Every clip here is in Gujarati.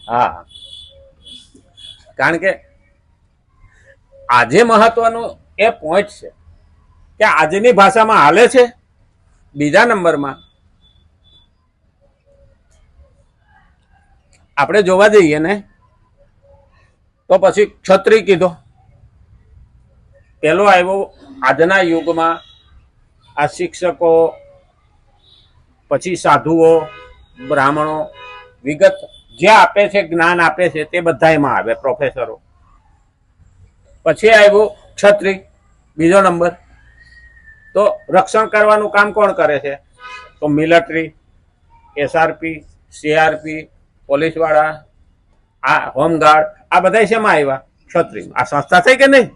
હા, કારણ કે આજે મહત્વનું એ પોઈન્ટ છે કે આજની ભાષામાં હાલે છે. બીજા નંબરમાં આપણે જોવા જઈએ ને તો પછી ક્ષત્રિય કીધો પેલો આવ્યો. આજના યુગમાં આ શિક્ષકો, પછી સાધુઓ, બ્રાહ્મણો વિગત જે આપે છે, જ્ઞાન આપે છે, તે બધા એમાં આવે, પ્રોફેસરો. પછી આવ્યું ક્ષત્રિય, બીજો નંબર. તો રક્ષણ કરવાનું કામ કોણ કરે છે? તો મિલિટરી, SRP, CRP, પોલીસ વાળા, આ હોમગાર્ડ, આ બધા શેમાં આવ્યા? ક્ષત્રિય. આ સંસ્થા થઈ કે નહીં?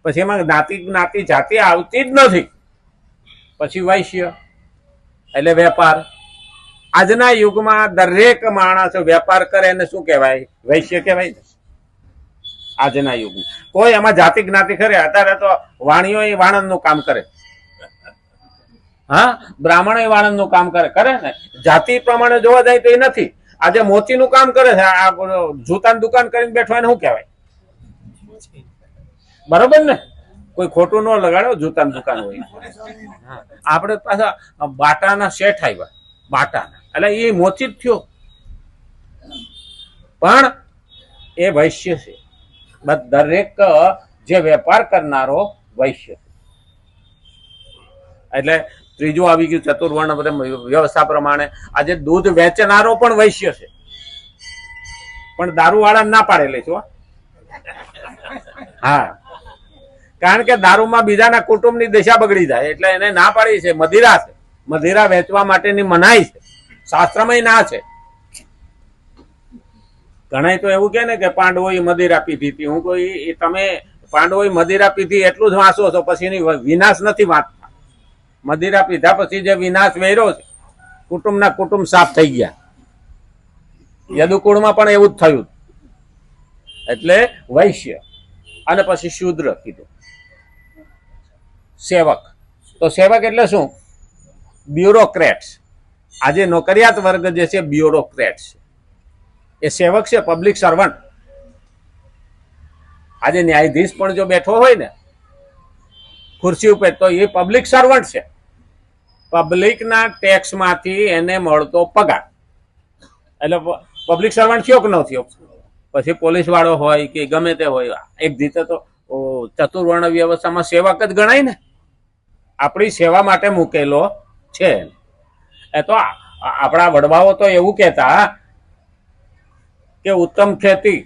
પછી એમાં જ્ઞાતિ જાતિ આવતી જ નથી. પછી વૈશ્ય એટલે વેપાર. આજના યુગમાં દરેક માણસ વેપાર કરે એને શું કહેવાય? વૈશ્ય કહેવાય. આજના યુગમાં કોઈ એમાં જાતિ જ્ઞાતિ ખરે? અત્યારે તો વાણીઓ એ વાણંદનું કામ કરે. હા, બ્રાહ્મણો એ વાણંદનું કામ કરે ને. જાતિ પ્રમાણે જોવા જાય તો એ નથી. આજે મોચીનું કામ કરે છે. આ જૂતાની દુકાન કરીને બેઠો એને શું કહેવાય? બરોબર ને? કોઈ ખોટું ન લગાડો, જૂતાની દુકાન હોય. આપણે પાછા બાટાના શેઠ આવ્યા, બાટાના, એટલે એ મોચી જ થયો, પણ એ વૈશ્ય છે. દરેક જે વેપાર કરનારો વૈશ્ય. એટલે ત્રીજું આવી ગયું ચતુર્વર્ણ વ્યવસ્થા પ્રમાણે. આજે દૂધ વેચનારો પણ વૈશ્ય છે, પણ દારૂવાળા ના પાડેલી છો. હા, કારણ કે દારૂમાં બીજાના કુટુંબની દશા બગડી જાય એટલે એને ના પાડી છે. મદિરા છે, મદિરા વેચવા માટેની મનાઈ છે, શાસ્ત્રમાં ના છે. ઘણા તો એવું કે ને કે પાંડવોએ મદિરા પીધી હતી. હું કોઈ તમે પાંડવોએ મદિરા પીધી એટલું જ વાંચો છો, પછી એની વિનાશ નથી વાંચતા. મદિરા પીધા પછી જે વિનાશ વેર્યો છે, કુટુંબના કુટુંબ સાફ થઈ ગયા. યદુકુળમાં પણ એવું જ થયું. એટલે વૈશ્ય. અને પછી શૂદ્ર કીધું, સેવક. તો સેવક એટલે શું? બ્યુરોક્રેટ્સ. આજે નોકરિયાત વર્ગ જે છે બ્યુરોક્રેટ્સ છે, એ સેવક છે, પબ્લિક સર્વન્ટ. આજે ન્યાયાધીશ પણ જો બેઠો હોય ને ખુરશી ઉપર, તો એ પબ્લિક સર્વન્ટ છે. પબ્લિકના ટેક્સમાંથી એને મળતો પગાર. એટલે પબ્લિક સર્વન્ટ થયો કે ન થયો? પછી પોલીસ વાળો હોય કે ગમે તે હોય, એક રીતે તો ચતુર્વર્ણ વ્યવસ્થામાં સેવક જ ગણાય ને. આપણી સેવા માટે મૂકેલો છે. એ તો આપણા વડવાઓ તો એવું કહેતા કે ઉત્તમ ખેતી,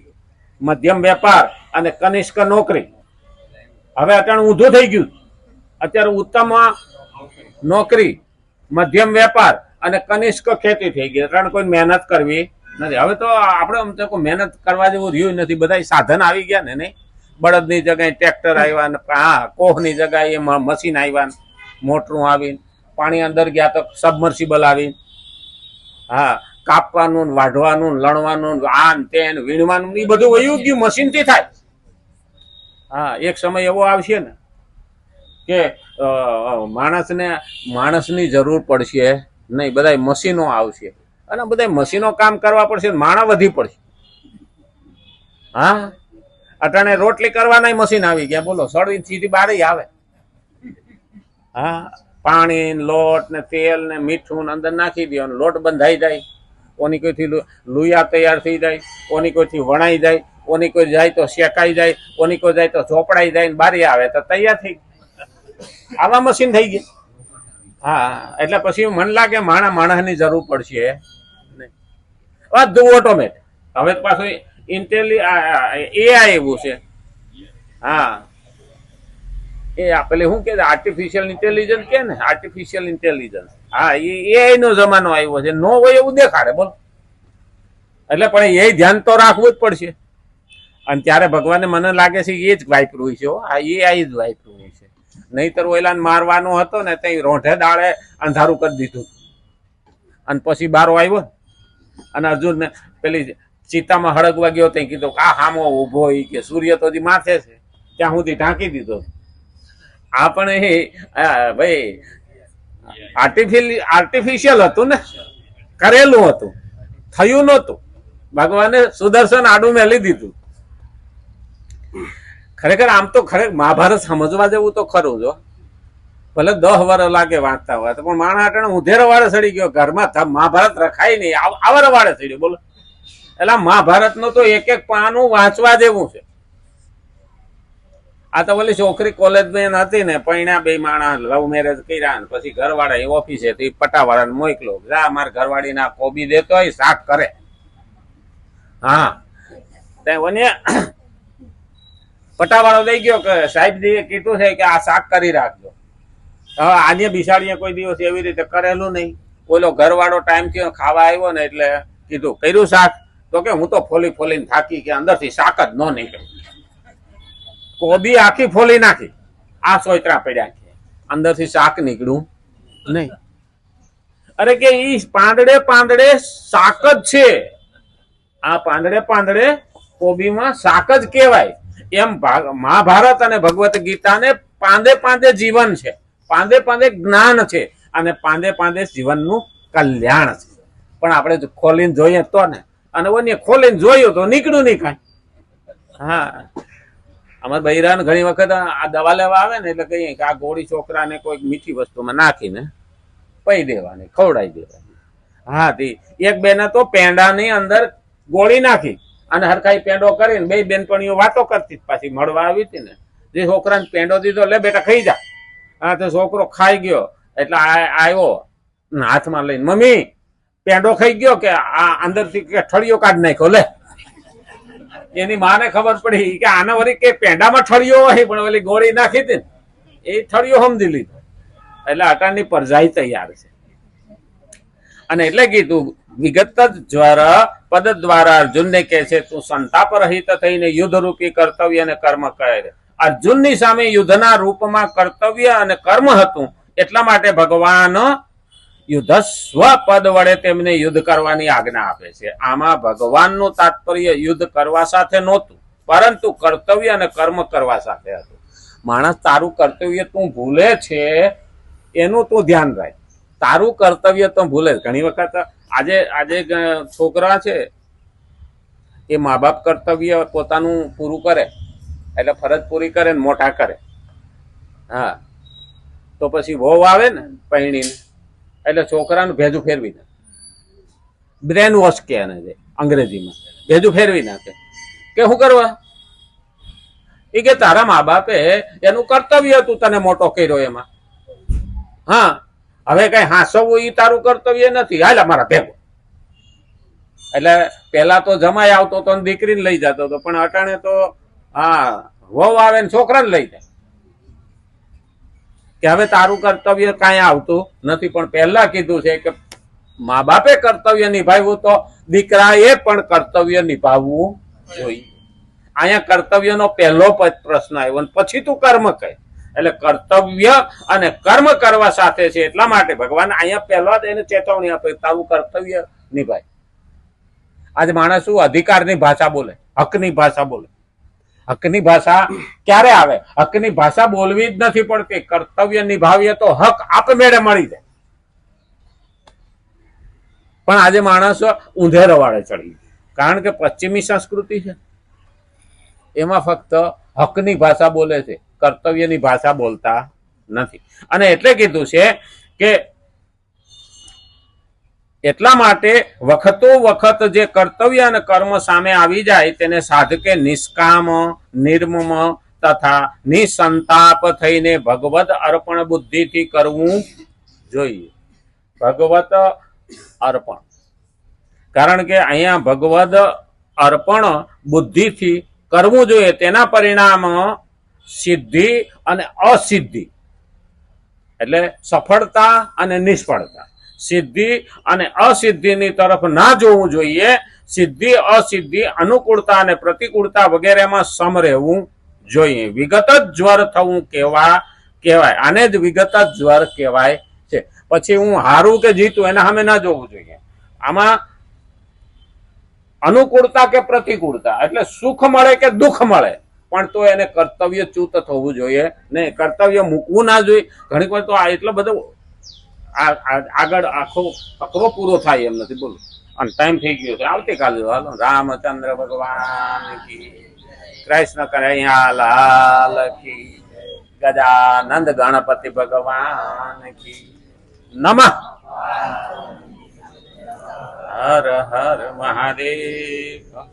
મધ્યમ વેપાર અને કનિષ્ક નોકરી. હવે અત્યારે ઊંધું થઈ ગયું. અત્યારે ઉત્તમ નોકરી, મધ્યમ વેપાર અને કનિષ્ક ખેતી થઈ ગઈ. ત્રણ કોઈ મહેનત કરવી નથી. હવે તો આપણે મહેનત કરવા જેવું રહ્યું નથી. બધા સાધન આવી ગયા ને, નહીં? બળદની જગ્યાએ ટ્રેક્ટર આવ્યા ને, હા, કોહની જગ્યાએ મશીન આવ્યા, મોટરું આવીને, પાણી અંદર ગયા તો સબમર્સિબલ આવી. હા, કાપવાનું, વાઢવાનું, લણવાનું, આન તેન, વીણવાનું, એ બધું વયું ગયું, મશીનથી થાય. હા, એક સમય એવો આવશે ને કે માણસની જરૂર પડશે નહીં, બધા મશીનો આવશે અને બધા મશીનો કામ કરવા પડશે, માણસ વધી પડશે. હા, અટાણે રોટલી કરવાના મશીન આવી ગયા. બોલો, સળવી સીધી બાર આવે. હા, પાણી, લોટ ને તેલ ને મીઠું અંદર નાખી દો, લોટ બંધાઈ જાય. કોની કોઈથી લુયા તૈયાર થઈ જાય, કોની કોઈથી વણાઈ જાય, કોની કોઈ જાય તો શેકાઈ જાય, કોની કોઈ જાય તો ચોપડાઈ જાય, ને બારી આવે તો તૈયાર થઈ. આવા મશીન થઈ ગયા. હા, એટલે પછી મન લાગે માણસની જરૂર પડશે નહીં. બધું ઓટોમેટ. હવે પાછું AI એવું છે. હા, એ પેલી શું કે આર્ટિફિશિયલ ઇન્ટેલિજન્સ કે ને, આર્ટિફિશિયલ ઇન્ટેલિજન્સ. હા, એ AI નો જમાનો આવ્યો છે. નો હોય એવું દેખાડે, બોલો. એટલે પણ એ ધ્યાન તો રાખવું જ પડશે. અને ત્યારે ભગવાને મને લાગે છે એ જ વાપર્યું છે. આ AI જ વાપર્યું છે. નહીતર ઓલાને મારવાનો હતો ને, ત્યાં રોઢે દાળે અંધારું કરી દીધું. અને પછી બારો આવ્યો અને અર્જુન ને પેલી ચિતામાં હળગવા ગયો, ત્યાં કીધું આ હામો ઉભો કે સૂર્ય તો માથે છે, ત્યાં સુધી ઢાંકી દીધો. આ પણ એ ભાઈ આર્ટિફિશિયલ હતું ને, કરેલું હતું, થયું નહોતું. ભગવાને સુદર્શન આડું મેલી દીધું. ખરેખર આમ તો ખરેખર મહાભારત સમજવા જેવું તો ખરું જો, ભલે 10 વર્ષ લાગે વાંચતા હોય તો, પણ માણસ અટાણે ઉધેરો વાળે સડી ગયો ઘરમાં, મહાભારત રખાય નહીં, આવર વાળે સડ્યો બોલો. એટલે મહાભારત નું તો એક એક પાનું વાંચવા જેવું છે. આ તો ઓલી છોકરી કોલેજ માં હતી ને, પૈણા 2 માણસ લવ મેરેજ કર્યા ને પછી ઘરવાળા એ ઓફિસે થી પટાવાળા ને મોકલો, જા મારા ઘરવાળી ના કોબી દેતો હોય શાક કરે. હા પટાવાળો લઈ ગયો કે સાહેબજી કીધું છે કે આ શાક કરી રાખજો. હવે આજે બિસાડીએ કોઈ દિવસ એવી રીતે કરેલું નહીં. ઓલો ઘરવાળો ટાઈમ થયો ખાવા આવ્યો ને એટલે કીધું કર્યું શાક, તો કે હું તો ફોલી ફોલીને થાકી કે અંદર થી શાક જ ન નીકળ્યું. કોબી આખી ફોલી નાખી, આ સોયત્રા પડ્યા છે, અંદર થી શાક નીકળ્યું નહીં. અરે કે ઈ પાંદડે પાંદડે શાક જ છે, આ પાંદડે પાંદડે કોબીમાં શાક જ કહેવાય. એમ મહાભારત અને ભગવત ગીતા ને પાંદે પાંદે જીવન છે, પાંદે પાંદે જ્ઞાન છે, અને પાંદે પાંદે જીવનનું કલ્યાણ છે. પણ આપણે ખોલીને જોઈએ તો ને, અને ઓને ખોલીને જોયું તો નીકળ્યું નહીં કાંઈ. હા અમારે બૈરાને ઘણી વખત આ દવા લેવા આવે ને એટલે કહીએ કે આ ગોળી છોકરાને કોઈક મીઠી વસ્તુમાં નાખીને પી દેવાની, ખવડાવી દેવાની. હા એક બેને તો પેંડાની અંદર ગોળી નાખી અને હરખાઈ પેંડો કરીને 2 બેનપણીઓ વાતો કરતી પાછી મળવા આવી હતી ને, જે છોકરાને પેંડો દીધો, લે બેટા ખાઈ જા. હા તો છોકરો ખાઈ ગયો એટલે આવ્યો હાથમાં લઈને, મમ્મી પેંડો ખાઈ ગયો કે આ અંદરથી કે ઠળિયો કાઢી નાખ્યો લે. એની માને ખબર પડી કે આના વળી કે પેંડામાં ઠળિયો હોય, પણ ઓલી ગોળી નાખી હતી ને એ ઠળિયો સમજી લીધો. એટલે અટાણની પરજાઈ તૈયાર છે. અને એટલે કીધું વિગત જ્વર પદ દ્વારા અર્જુનને કહે છે, તું સંતાપ રહિત થઈને યુદ્ધ રૂપી કર્તવ્ય અને કર્મ કરે. અર્જુનની સામે યુદ્ધના રૂપમાં કર્તવ્ય અને કર્મ હતું, એટલા માટે ભગવાન યુદ્ધ સ્વ પદ વડે તેમને યુદ્ધ કરવાની આજ્ઞા આપે છે. આમાં ભગવાનનું તાત્પર્ય યુદ્ધ કરવા સાથે નહોતું, પરંતુ કર્તવ્ય અને કર્મ કરવા સાથે હતું. માણસ તારું કર્તવ્ય તું ભૂલે છે એનું તું ધ્યાન રાખ. તારું કર્તવ્ય તો ભૂલે. ઘણી વખત આજે છોકરા છે એ મા બાપ કર્તવ્ય પોતાનું પૂરું કરે એટલે ફરજ પૂરી કરે ને મોટા કરે. હા તો પછી વહુ આવે ને પૈણીને એટલે છોકરાનું ભેજું ફેરવી નાખે, બ્રેન વોશ કે એને અંગ્રેજીમાં ભેજું ફેરવી નાખે. કે શું કરવા? એ કે તારા મા બાપે એનું કર્તવ્ય હતું તને મોટો કર્યો એમાં. હા હવે કઈ હાંસવું એ તારું કર્તવ્ય નથી, હાલ અમારા ભેગો. એટલે પેલા તો જમાઈ આવતો તો દીકરીને લઈ જતો હતો, પણ અટાણે તો હા વહુ આવે ને છોકરાને લઈ જાય કે હવે તારું કર્તવ્ય કાંઈ આવતું નથી. પણ પહેલા કીધું છે કે મા બાપે કર્તવ્ય નિભાવ્યું તો દીકરાએ પણ કર્તવ્ય નિભાવવું જોઈએ. અહીંયા કર્તવ્યનો પહેલો પ્રશ્ન આવ્યો અને પછી તું કર્મ કહે. એટલે કર્તવ્ય અને કર્મ કરવા સાથે છે, એટલા માટે ભગવાન અહીંયા પહેલા એને ચેતવણી આપે, તારું કર્તવ્ય નિભાય. આજે માણસ શું અધિકારની ભાષા બોલે, હકની ભાષા બોલે. હકની ભાષા ક્યારે આવે? હકની ભાષા બોલવી જ નથી પડતી. કર્તવ્ય નિભાવીએ તો હક આપમેળે મળી જાય. પણ આજે માણસ ઊંધે રવાડે ચડી, કારણ કે પશ્ચિમી સંસ્કૃતિ છે એમાં ફક્ત હકની ભાષા બોલે છે, કર્તવ્યની ભાષા બોલતા નથી. અને એટલે કીધું છે કે એટલા માટે વખતો વખત જે કર્તવ્ય અને કર્મ સામે આવી જાય તેને સાધકે નિષ્કામ, નિર્મમ તથા નિસંતાપ થઈને ભગવદ અર્પણ બુદ્ધિથી કરવું જોઈએ. ભગવત અર્પણ, કારણ કે અહીંયા ભગવદ અર્પણ બુદ્ધિથી કરવું જોઈએ. તેના પરિણામ સિદ્ધિ અને અસિદ્ધિ, એટલે સફળતા અને નિષ્ફળતા, સિદ્ધિ અને અસિદ્ધિની તરફ ના જોવું જોઈએ. સિદ્ધિ અસિદ્ધિ, અનુકૂળતા અને પ્રતિકૂળતા વગેરેમાં સમ રહેવું જોઈએ. વિગત જ જ્વર થવું કહેવાય. આને જ વિગત જ જ્વર કહેવાય છે. પછી હું હારું કે જીતું એના સામે ના જોવું જોઈએ. આમાં અનુકૂળતા કે પ્રતિકૂળતા, એટલે સુખ મળે કે દુઃખ મળે, પણ તો એને કર્તવ્ય ચ્યુત થવું જોઈએ નહીં, કર્તવ્ય મૂકવું ના જોઈએ. ઘણી વાર તો આ એટલો બધો આગળ આખો ફકરો પૂરો થાય એમ નથી. બોલો, અને ટાઈમ થઈ ગયો છે, આવતીકાલે હાલો. રામચંદ્ર ભગવાન કી, કૃષ્ણ કનૈયા લાલ કી, ગજાનંદ ગણપતિ ભગવાન કી નમઃ. હર હર મહાદેવ.